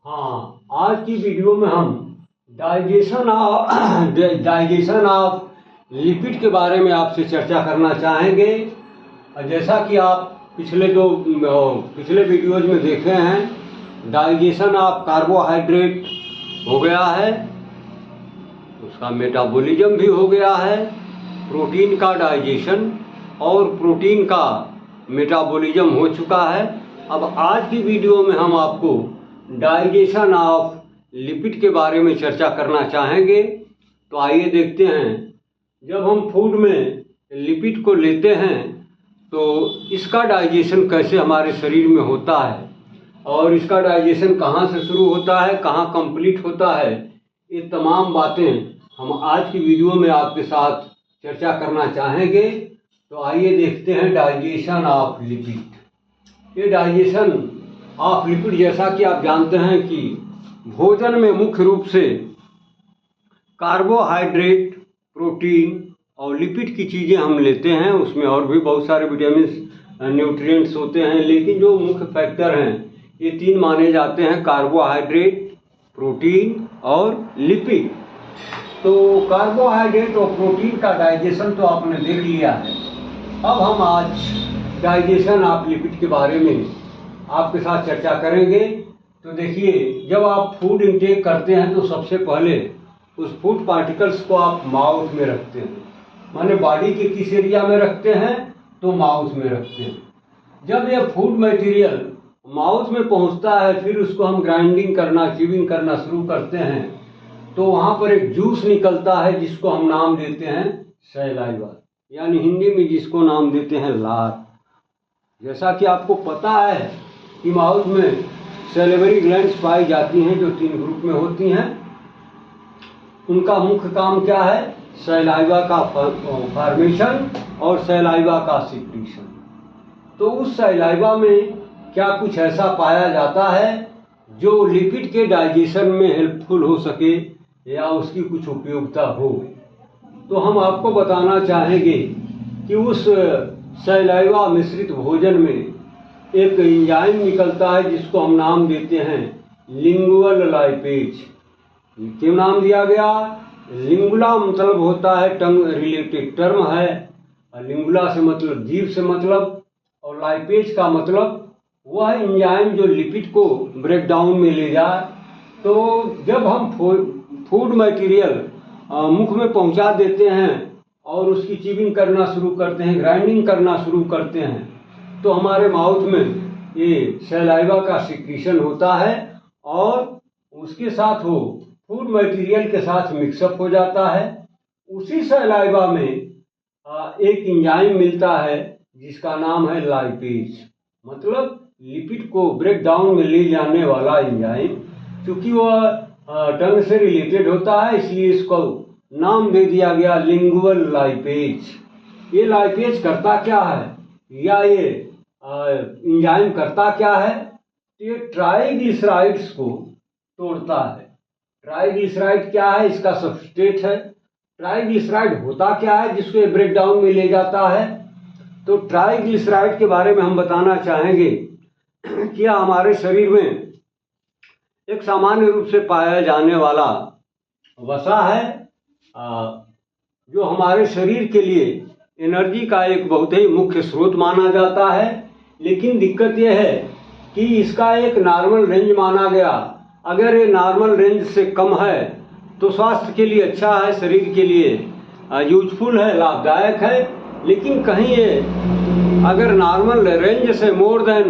हाँ, आज की वीडियो में हम डाइजेशन ऑफ लिपिड के बारे में आपसे चर्चा करना चाहेंगे। जैसा कि आप पिछले वीडियोज में देखे हैं, डाइजेशन ऑफ कार्बोहाइड्रेट हो गया है, उसका मेटाबॉलिज्म भी हो गया है, प्रोटीन का डाइजेशन और प्रोटीन का मेटाबॉलिज्म हो चुका है। अब आज की वीडियो में हम आपको डाइजेशन ऑफ लिपिड के बारे में चर्चा करना चाहेंगे। तो आइए देखते हैं, जब हम फूड में लिपिड को लेते हैं तो इसका डाइजेशन कैसे हमारे शरीर में होता है और इसका डाइजेशन कहाँ से शुरू होता है, कहाँ कंप्लीट होता है, ये तमाम बातें हम आज की वीडियो में आपके साथ चर्चा करना चाहेंगे। तो आइए देखते हैं डाइजेशन ऑफ लिपिड। ये डाइजेशन ऑफ लिपिड, जैसा कि आप जानते हैं कि भोजन में मुख्य रूप से कार्बोहाइड्रेट, प्रोटीन और लिपिड की चीज़ें हम लेते हैं। उसमें और भी बहुत सारे विटामिन, न्यूट्रिएंट्स होते हैं, लेकिन जो मुख्य फैक्टर हैं ये तीन माने जाते हैं: कार्बोहाइड्रेट, प्रोटीन और लिपिड। तो कार्बोहाइड्रेट और प्रोटीन का डाइजेशन तो आपने देख लिया है। अब हम आज डाइजेशन ऑफ लिपिड के बारे में आपके साथ चर्चा करेंगे। तो देखिए, जब आप फूड इंटेक करते हैं तो सबसे पहले उस फूड पार्टिकल्स को आप माउथ में रखते हैं, माने बॉडी के किस एरिया में रखते हैं, तो माउथ में रखते हैं। जब यह फूड मटेरियल माउथ में पहुंचता है, फिर उसको हम ग्राइंडिंग करना, च्यूइंग करना शुरू करते हैं, तो वहाँ पर एक जूस निकलता है जिसको हम नाम देते हैं सैलाइवा, यानी हिंदी में जिसको नाम देते हैं लार। जैसा कि आपको पता है कि माउथ में सैलिवरी ग्लैंड्स पाई जाती हैं जो 3 ग्रुप में होती हैं। उनका मुख्य काम क्या है? सैलाइवा का फॉर्मेशन और सैलाइवा का सिक्रीशन। तो उस सैलाइवा में क्या कुछ ऐसा पाया जाता है जो लिपिड के डाइजेशन में हेल्पफुल हो सके या उसकी कुछ उपयोगिता हो। तो हम आपको बताना चाहेंगे कि उस सैलाइवा मिश्रित भोजन में एक एंजाइम निकलता है जिसको हम नाम देते हैं लिंगुअल लाइपेज। क्यों नाम दिया गया? लिंगुला मतलब होता है टंग रिलेटेड टर्म है, लिंगुला से मतलब जीभ से मतलब, और लाइपेज का मतलब वह एंजाइम जो लिपिड को ब्रेक डाउन में ले जाए। तो जब हम फूड मटेरियल मुख में पहुंचा देते हैं और उसकी च्यूइंग करना शुरू करते हैं, ग्राइंडिंग करना शुरू करते हैं, तो हमारे माउथ में ये सैलाइवा का सिक्रीशन होता है और उसके साथ वो फूड मटेरियल के साथ मिक्सअप हो जाता है। उसी सैलाइवा में एक एंजाइम मिलता है जिसका नाम है लाइपेज, मतलब लिपिड को ब्रेक डाउन में ले जाने वाला एंजाइम। क्योंकि वह टंग से रिलेटेड होता है, इसलिए इसको नाम दे दिया गया लिंगुअल लाइपेज। ये लाइपेज करता क्या है, या ये एंजाइम करता क्या है? ये ट्राइग्लिसराइड्स को तोड़ता है। ट्राइग्लिसराइड क्या है? इसका सबस्ट्रेट है। ट्राइग्लिसराइड होता क्या है जिसको ब्रेक डाउन में ले जाता है? तो ट्राइग्लिसराइड के बारे में हम बताना चाहेंगे कि हमारे शरीर में एक सामान्य रूप से पाया जाने वाला वसा है जो हमारे शरीर के लिए एनर्जी का एक बहुत ही मुख्य स्रोत माना जाता है। लेकिन दिक्कत यह है कि इसका एक नॉर्मल रेंज माना गया। अगर ये नॉर्मल रेंज से कम है तो स्वास्थ्य के लिए अच्छा है, शरीर के लिए यूजफुल है, लाभदायक है। लेकिन कहीं ये अगर नॉर्मल रेंज से मोर देन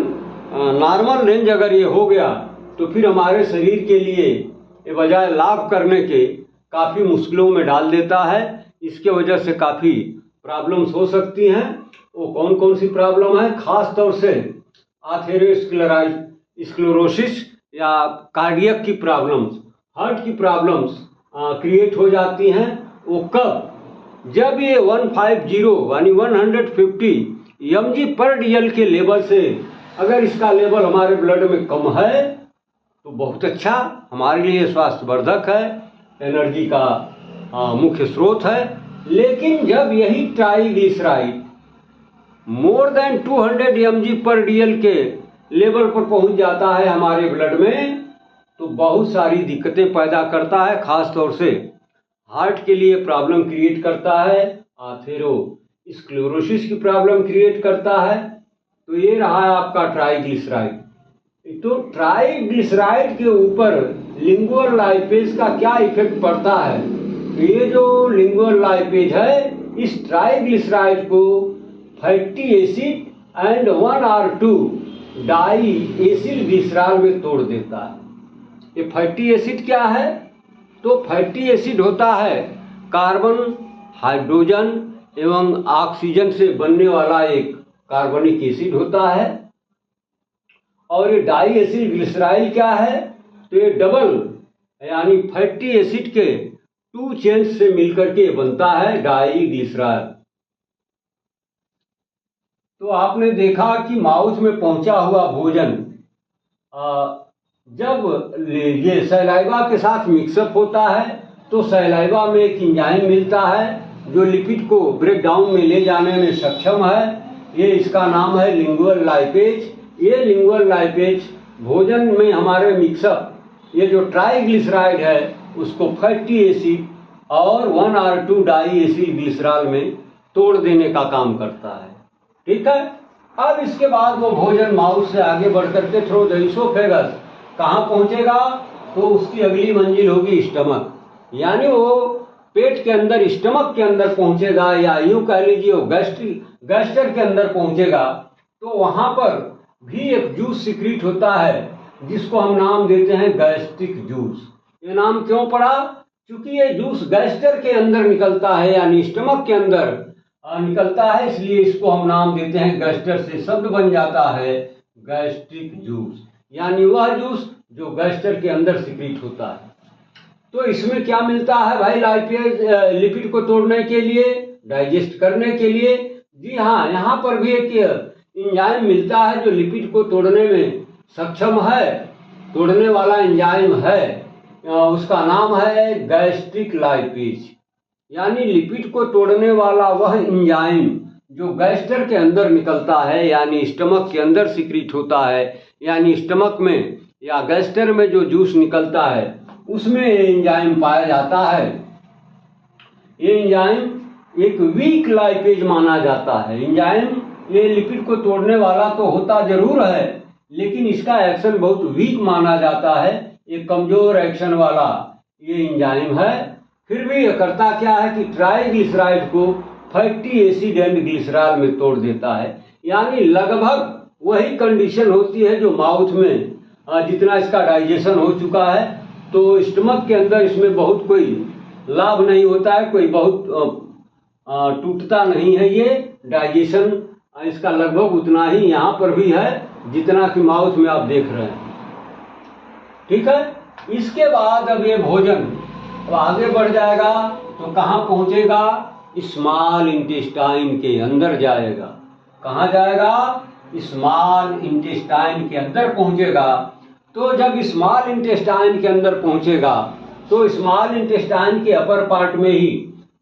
नॉर्मल रेंज अगर ये हो गया तो फिर हमारे शरीर के लिए ये बजाय लाभ करने के काफ़ी मुश्किलों में डाल देता है। इसके वजह से काफ़ी प्रॉब्लम्स हो सकती हैं। वो कौन कौन सी प्रॉब्लम है? खास तौर से एथेरोस्क्लेरोसिस या कार्डियक की प्रॉब्लम्स, हार्ट की प्रॉब्लम्स क्रिएट हो जाती हैं। वो कब? जब ये 150 यानी 150 mg/dl के लेवल से अगर इसका लेवल हमारे ब्लड में कम है तो बहुत अच्छा, हमारे लिए स्वास्थ्यवर्धक है, एनर्जी का मुख्य स्रोत है। लेकिन जब यही ट्राइग्लिसराइड मोर देन 200 mg/dl के लेवल पर पहुंच जाता है हमारे ब्लड में, तो बहुत सारी दिक्कतें पैदा करता है, खास तौर से हार्ट के लिए प्रॉब्लम क्रिएट करता है, एथेरोस्क्लेरोसिस की प्रॉब्लम क्रिएट करता है। तो ये रहा है आपका ट्राइग्लिसराइड। तो ट्राइग्लिसराइड के ऊपर लिंगुअल लाइपेज का क्या इफेक्ट पड़ता है? तो ये जो लिंगुअल लाइपेज है, इस ट्राइग्लिसराइड को फैटी एसिड एंड 1 और 2 डाई एसिल ग्लिसरॉल में तोड़ देता है। ये फैटी एसिड क्या है? तो फैटी एसिड होता है कार्बन, हाइड्रोजन एवं ऑक्सीजन से बनने वाला एक कार्बनिक एसिड होता है। और ये डाई एसिल ग्लिसराइल क्या है? तो ये डबल यानी फैटी एसिड के 2 चेन्स से मिलकर के बनता है डाई ग्लिसरॉल। तो आपने देखा कि माउथ में पहुंचा हुआ भोजन जब ये सलाइवा के साथ मिक्सअप होता है तो सलाइवा में एक एंजाइम मिलता है जो लिपिड को ब्रेक डाउन में ले जाने में सक्षम है। ये इसका नाम है लिंगुअल लाइपेज। ये लिंगुअल लाइपेज भोजन में हमारे मिक्सअप ये जो ट्राइग्लिसराइड है उसको फैटी एसिड और 1 और 2 डाई एसिल ग्लिसरॉल में तोड़ देने का काम करता है। ठीक है। अब इसके बाद वो भोजन माउथ से आगे बढ़ करके थ्रू द इसोफेगस कहाँ पहुंचेगा? तो उसकी अगली मंजिल होगी स्टमक, यानी वो पेट के अंदर, स्टमक के अंदर पहुंचेगा, या यूं कह लीजिए वो गैस्टर के अंदर पहुंचेगा। तो वहां पर भी एक जूस सिक्रीट होता है जिसको हम नाम देते हैं गैस्ट्रिक जूस। ये नाम क्यों पड़ा? क्योंकि ये जूस गैस्टर के अंदर निकलता है, यानी स्टमक के अंदर निकलता है, इसलिए इसको हम नाम देते हैं, गैस्टर से शब्द बन जाता है गैस्ट्रिक जूस, यानी वह जूस जो गैस्टर के अंदर सिक्रीट होता है। तो इसमें क्या मिलता है भाई लाइपेज लिपिड को तोड़ने के लिए, डाइजेस्ट करने के लिए? जी हाँ, यहाँ पर भी एक एंजाइम मिलता है जो लिपिड को तोड़ने में सक्षम है, तोड़ने वाला एंजाइम है, उसका नाम है गैस्ट्रिक लाइपेज। यानी लिपिड को तोड़ने वाला वह एंजाइम जो गैस्टर के अंदर निकलता है, यानी स्टमक के अंदर सिक्रीट होता है, यानी स्टमक में या गैस्टर में जो जूस निकलता है उसमें ये एंजाइम पाया जाता है। ये एंजाइम एक वीक लाइपेज माना जाता है। एंजाइम ये लिपिड को तोड़ने वाला तो होता जरूर है, लेकिन इसका एक्शन बहुत वीक माना जाता है, एक कमजोर एक्शन वाला ये एंजाइम है। फिर भी ये करता क्या है कि ट्राइग्लिसराइड को फैटी एसिड एंड ग्लिसरॉल में तोड़ देता है। यानी लगभग वही कंडीशन होती है जो माउथ में जितना इसका डाइजेशन हो चुका है, तो स्टमक के अंदर इसमें बहुत कोई लाभ नहीं होता है, कोई बहुत टूटता नहीं है। ये डाइजेशन इसका लगभग उतना ही यहाँ पर भी है जितना कि माउथ में आप देख रहे हैं। ठीक है। इसके बाद अब ये भोजन अब आगे बढ़ जाएगा तो कहाँ पहुँचेगा? स्मॉल इंटेस्टाइन के अंदर जाएगा। कहाँ जाएगा? स्मॉल इंटेस्टाइन के अंदर पहुँचेगा। तो जब स्मॉल इंटेस्टाइन के अंदर पहुँचेगा तो स्मॉल इंटेस्टाइन के अपर पार्ट में ही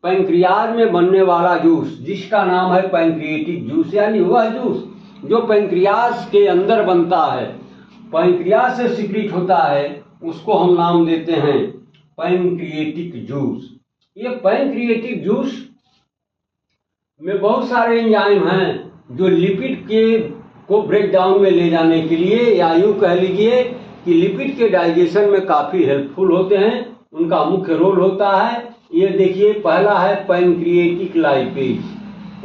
पैंक्रियाज में बनने वाला जूस जिसका नाम है पैंक्रिएटिक जूस, यानी वह जूस जो पैंक्रियाज के अंदर बनता है, पैंक्रियाज से सिक्रीट होता है, उसको हम नाम देते हैं पैंक्रिएटिक जूस। ये पैंक्रिएटिक जूस में बहुत सारे एंजाइम हैं जो लिपिड के को ब्रेक डाउन में ले जाने के लिए, या यूं कह लीजिए कि लिपिड के डाइजेशन में काफ़ी हेल्पफुल होते हैं, उनका मुख्य रोल होता है। ये देखिए, पहला है पैंक्रिएटिक लाइपेज,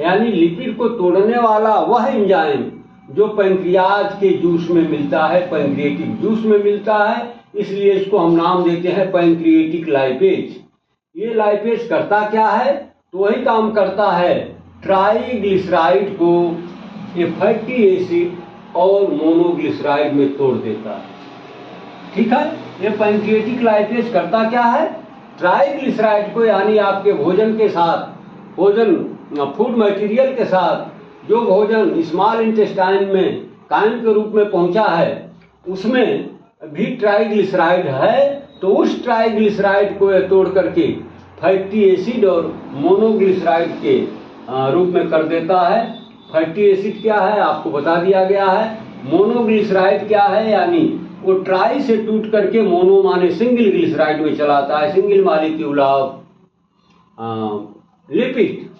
यानी लिपिड को तोड़ने वाला वह एंजाइम जो पैंक्रियाज के जूस में मिलता है, पैंक्रिएटिक जूस में मिलता है, इसलिए इसको हम नाम देते हैं पैंक्रिएटिक लाइपेज। ये लाइपेज करता क्या है? तो वही काम करता है, ट्राइग्लिसराइड को फैटी एसिड और मोनोग्लिसराइड में तोड़ देता है। ठीक है। ये पैंक्रिएटिक लाइपेज करता क्या है? ट्राइग्लिसराइड को, यानी आपके भोजन के साथ, फूड मटेरियल के साथ जो भोजन स्मॉल इंटेस्टाइन में कायम के रूप में पहुंचा है उसमें भी ट्राइग्लिसराइड है, तो उस ट्राइग्लिसराइड को तोड़ करके फैटी एसिड और मोनोग्लिसराइड के रूप में कर देता है। फैटी एसिड क्या है आपको बता दिया गया है, मोनोग्लिसराइड क्या है, यानी वो ट्राई से टूट करके मोनो माने सिंगल ग्लिसराइड में चलाता है, सिंगल मॉलिक्यूल ऑफ लिपिड।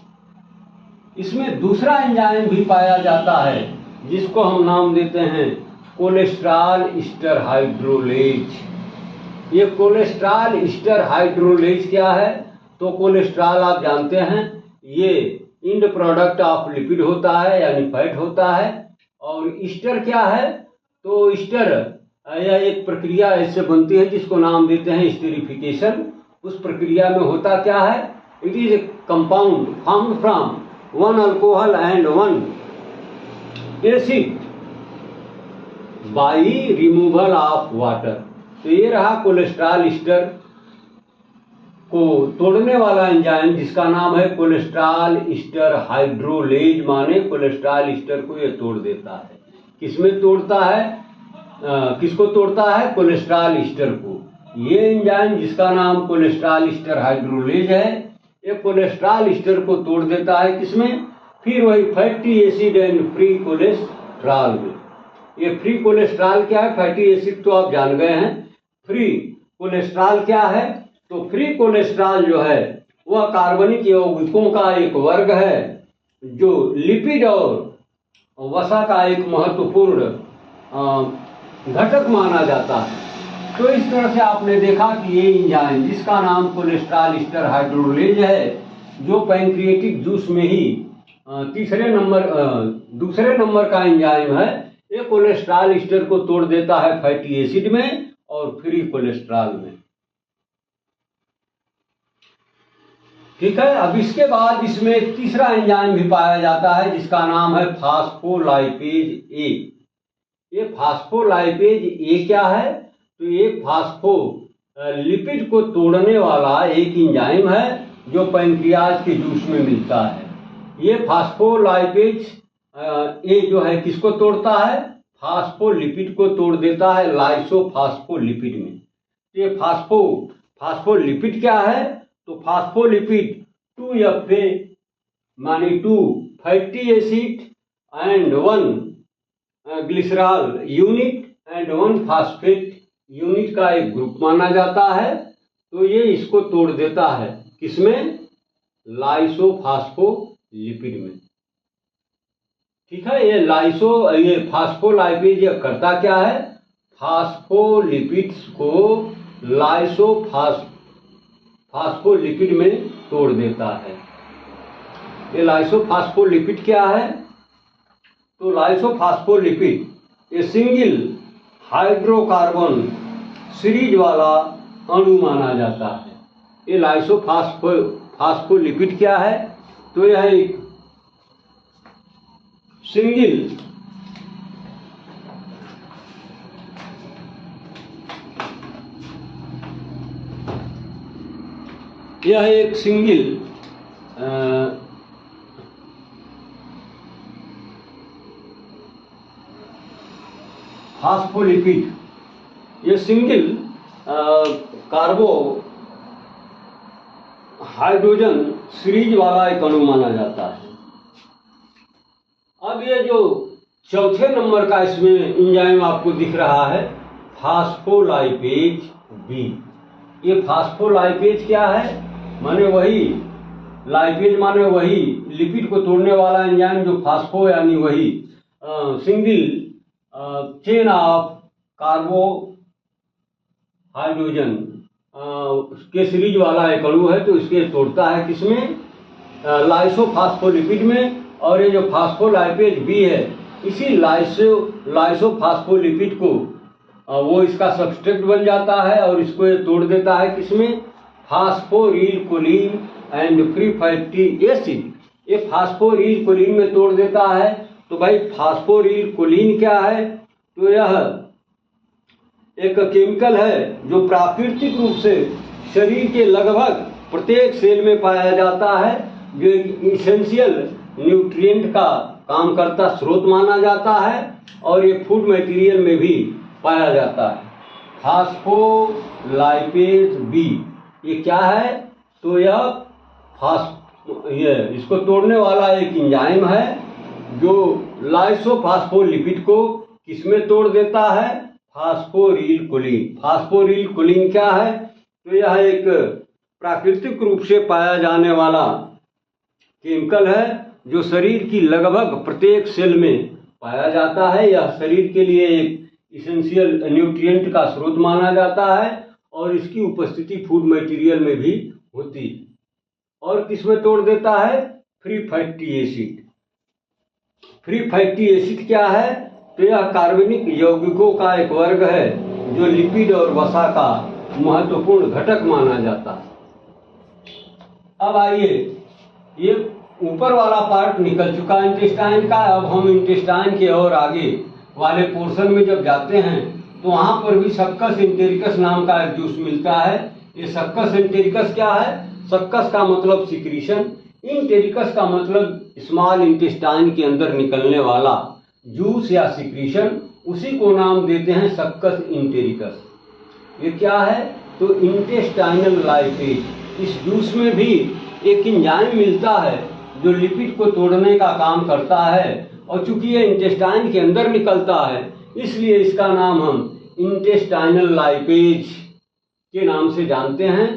इसमें दूसरा एंजाइम भी पाया जाता है जिसको हम नाम देते हैं कोलेस्ट्रॉल ईस्टर हाइड्रोलेज। ये कोलेस्ट्रॉल ईस्टर हाइड्रोलेज क्या है, तो कोलेस्ट्रॉल आप जानते हैं ये इंड प्रोडक्ट ऑफ लिपिड होता है यानी फैट होता है। और ईस्टर क्या है, तो ईस्टर यह एक प्रक्रिया ऐसे बनती है जिसको नाम देते हैं स्टेरिफिकेशन। उस प्रक्रिया में होता क्या है, it is a compound formed from one alcohol and one acid by removal of water. तो ये रहा कोलेस्ट्रॉल ईस्टर को तोड़ने वाला एंजाइम जिसका नाम है कोलेस्ट्रॉल ईस्टर हाइड्रोलेज, माने कोलेस्ट्रॉल ईस्टर को ये तोड़ देता है। किसमें तोड़ता है, किसको तोड़ता है, कोलेस्ट्रॉल ईस्टर को। ये एंजाइम जिसका नाम कोलेस्ट्रॉल ईस्टर हाइड्रोलेज है, ये कोलेस्ट्रॉल ईस्टर को तोड़ देता है किसमें, फिर वही fatty acid and free cholesterol में। ये फ्री कोलेस्ट्रॉल क्या है, फैटी एसिड तो आप जान गए हैं, फ्री कोलेस्ट्रॉल क्या है, तो फ्री कोलेस्ट्रॉल जो है वह कार्बनिक यौगिकों का एक वर्ग है जो लिपिड और वसा का एक महत्वपूर्ण घटक माना जाता है। तो इस तरह से आपने देखा कि ये एंजाइम जिसका नाम कोलेस्ट्रॉल ईस्टर हाइड्रोलेज है, जो पैंक्रियाटिक जूस में ही दूसरे नंबर का एंजाइम है, ये कोलेस्ट्रॉल ईस्टर को तोड़ देता है फैटी एसिड में और फ्री कोलेस्ट्रॉल में। ठीक है, अब इसके बाद इसमें एक तीसरा एंजाइम भी पाया जाता है जिसका नाम है फास्फोलाइपेज ए। ये फास्फोलाइपेज ए क्या है, तो ये फास्फोलिपिड को तोड़ने वाला एक एंजाइम है जो पैंक्रियाज के जूस में मिलता है। ये फास्फोलाइपेज ए जो है किसको तोड़ता है, फास्फोलिपिड को तोड़ देता है लाइसोफास्फोलिपिड में। ये फास्फोलिपिड क्या है, तो फास्फोलिपिड 2FA माने 2 fatty acid and 1 glycerol unit and 1 phosphate unit का एक ग्रुप माना जाता है। तो ये इसको तोड़ देता है किसमें, लाइसोफास्फोलिपिड में। ठीक है, ये फास्फोलाइपेज करता क्या है, फास्फोलिपिड्स को फास्फोलिपिड में तोड़ देता है। ये लाइसोफास्फोलिपिड क्या है, तो लाइसोफास्फोलिपिड ये सिंगल हाइड्रोकार्बन सीरीज वाला अणु माना जाता है। ये लाइसोफास्फोलिपिड क्या है, तो यह एक सिंगल फास्फोलिपिड, ये सिंगल कार्बो हाइड्रोजन सीरीज वाला एक अणु माना जाता है। अब ये जो चौथे नंबर का इसमें एंजाइम आपको दिख रहा है फास्फोलाइपेज बी। ये फास्फोलाइपेज क्या है, माने वही लाइपेज माने वही लिपिड को तोड़ने वाला एंजाइम जो फास्फो यानी वही सिंगल चेन ऑफ कार्बो हाइड्रोजन के सीरीज वाला एक अणु है, तो इसके तोड़ता है किसमें, लाइसोफास्फोलिपिड में। और ये जो फास्फोलाइपेज बी है इसी लाइसोफास्फोलिपिड को वो इसका सबस्ट्रेट बन जाता है और इसको ये तोड़ देता है किसमें, phosphoryl choline and free fatty acid. ये फास्फोरिल कोलिन में तोड़ देता है। तो भाई फास्फोरिल कोलिन क्या है, तो यह एक केमिकल है जो प्राकृतिक रूप से शरीर के लगभग प्रत्येक सेल में पाया जाता है, जो इसेंशियल न्यूट्रिएंट का काम करता स्रोत माना जाता है और ये फूड मटेरियल में भी पाया जाता है। फास्फोलाइपेज बी ये क्या है, तो यह इसको तोड़ने वाला एक एंजाइम है जो लाइसोफास्फोलिपिड को किसमें तोड़ देता है? फास्फोरिल कोलिन। फास्फोरिल कोलिन क्या है? तो यह एक प्राकृतिक रूप से पाया जाने वाला केमिकल है जो शरीर की लगभग प्रत्येक सेल में पाया जाता है। यह शरीर के लिए एक इसेंशियल न्यूट्रिएंट का स्रोत माना जाता है और इसकी उपस्थिति फूड मटेरियल में भी होती है। और किसमें तोड़ देता है? Free fatty acid. Free fatty acid क्या है? तो यह कार्बनिक यौगिकों का एक वर्ग है जो लिपिड और वसा का महत्वपूर्ण घटक माना जाता है। अब आइए, ये ऊपर वाला पार्ट निकल चुका इंटेस्टाइन का। अब हम इंटेस्टाइन के और आगे वाले पोर्शन में जब जाते हैं तो वहां पर भी सक्कस एंटेरिकस नाम का एक जूस मिलता है। ये सक्कस एंटेरिकस क्या है? सक्कस का मतलब सिक्रीशन, इंटेरिकस का मतलब स्मॉल इंटेस्टाइन के अंदर निकलने वाला जूस या सिक्रीशन, उसी को नाम देते हैं सक्कस इंटेरिकस। ये क्या है? तो इंटेस्टाइनल लाइपेज। इस जूस में भी एक एंजाइम मिलता है जो लिपिड को तोड़ने का काम करता है और चूंकि ये इंटेस्टाइन के अंदर निकलता है इसलिए इसका नाम हम इंटेस्टाइनल लाइपेज के नाम से जानते हैं।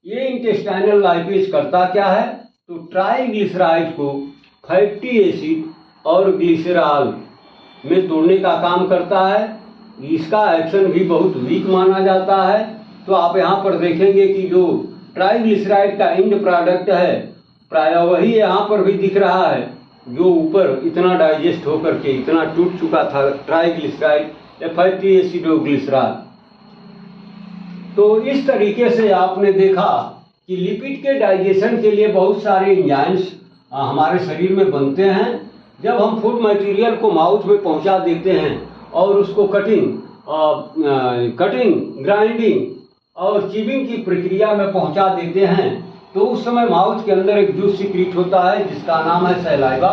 ये इंटेस्टाइनल लाइपेज करता क्या है? तो ट्राइग्लिसराइड को फैटी एसिड और ग्लिसरॉल में तोड़ने का काम करता है। इसका एक्शन भी बहुत वीक माना जाता है। तो आप यहाँ पर देखेंगे कि जो ट्राइग्लिसराइड का एंड प्रोडक्ट है प्रायः वही यहाँ पर भी दिख रहा है, जो ऊपर इतना डाइजेस्ट होकर के इतना टूट चुका था, ट्राइग्लिसराइड या फैटी एसिड और ग्लिसरॉल। तो इस तरीके से आपने देखा कि लिपिड के डाइजेशन के लिए बहुत सारे एंजाइम्स हमारे शरीर में बनते हैं। जब हम फूड मटेरियल को माउथ में पहुंचा देते हैं और उसको कटिंग, ग्राइंडिंग और चीविंग की प्रक्रिया में पहुंचा देते हैं तो उस समय माउथ के अंदर एक जूस सीक्रेट होता है जिसका नाम है सैलाइवा।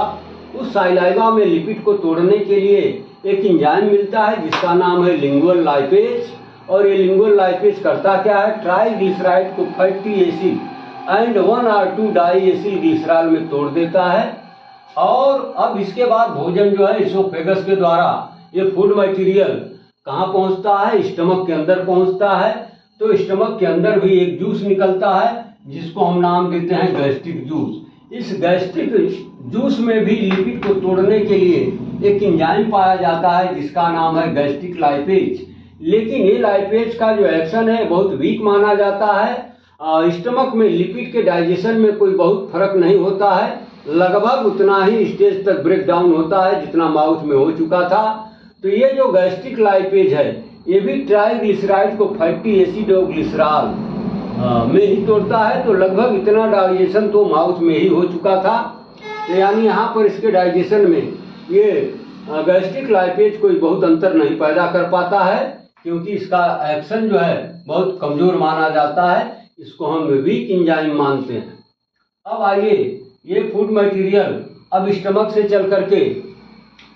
उस सैलाइवा में लिपिड को तोड़ने के लिए एक एंजाइम मिलता है जिसका नाम है लिंगुअल लाइपेज। और ये लिंगुअल लाइपेज करता क्या है? ट्राइग्लिसराइड को fatty acid and 1 or 2 diacyl glycerol में तोड़ देता है। और अब इसके बाद भोजन जो है इसोफेगस के द्वारा ये फूड मटेरियल कहाँ पहुँचता है? स्टमक के अंदर पहुँचता है। तो स्टमक के अंदर भी एक जूस निकलता है जिसको हम नाम देते हैं गैस्ट्रिक जूस। इस गैस्ट्रिक जूस में भी लिपिड को तोड़ने के लिए एक एंजाइम पाया जाता है जिसका नाम है गैस्ट्रिक लाइपेज। लेकिन ये लाइपेज का जो एक्शन है बहुत वीक माना जाता है। स्टमक में लिपिड के डाइजेशन में कोई बहुत फर्क नहीं होता है, लगभग उतना ही स्टेज तक ब्रेक डाउन होता है जितना माउथ में हो चुका था। तो ये जो गैस्ट्रिक लाइपेज है ये भी ट्राइग्लिसराइड को फैटी एसिड और ग्लिसरॉल में ही तोड़ता है। तो लगभग इतना डाइजेशन तो माउथ में ही हो चुका था। तो यानी यहाँ पर इसके डाइजेशन में ये गैस्ट्रिक लाइपेज कोई बहुत अंतर नहीं पैदा कर पाता है क्योंकि इसका एक्शन जो है बहुत कमजोर माना जाता है। इसको हम वीक एंजाइम मानते हैं। अब आइए, ये फूड मटेरियल अब स्टमक से चल करके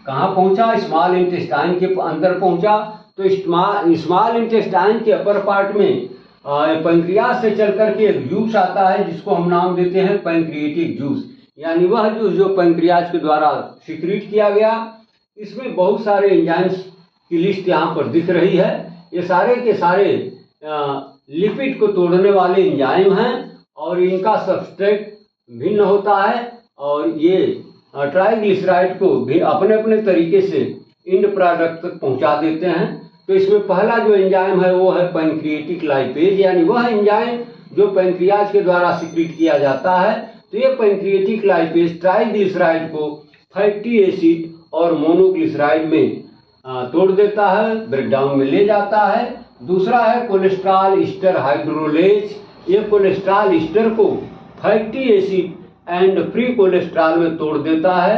कहाँ पहुँचा? स्मॉल इंटेस्टाइन के अंदर पहुँचा। तो स्मॉल इंटेस्टाइन के अपर पार्ट में पैंक्रियास से चल करके एक जूस आता है जिसको हम नाम देते हैं पैंक्रिएटिक जूस, यानी वह जूस जो पैंक्रियाज के द्वारा सीक्रेट किया गया। इसमें बहुत सारे एंजाइम्स की लिस्ट यहाँ पर दिख रही है। ये सारे के सारे लिपिड को तोड़ने वाले एंजाइम हैं और इनका सबस्ट्रेट भिन्न होता है और ये ट्राइग्लिसराइड को भी अपने अपने तरीके से एंड प्रोडक्ट तक पहुँचा देते हैं। तो इसमें पहला जो एंजाइम है वो है पैंक्रिएटिक लाइपेज, यानी वह एंजाइम जो पैंक्रियाज के द्वारा सीक्रेट किया जाता है। तो ये पैंक्रिएटिक लाइपेज ट्राइग्लिसराइड को फैटी एसिड और मोनोग्लिसराइड में तोड़ देता है, ब्रेकडाउन में ले जाता है। दूसरा है कोलेस्ट्रॉल ईस्टर हाइड्रोलेज। ये कोलेस्ट्रॉल ईस्टर को fatty acid and free cholesterol में तोड़ देता है।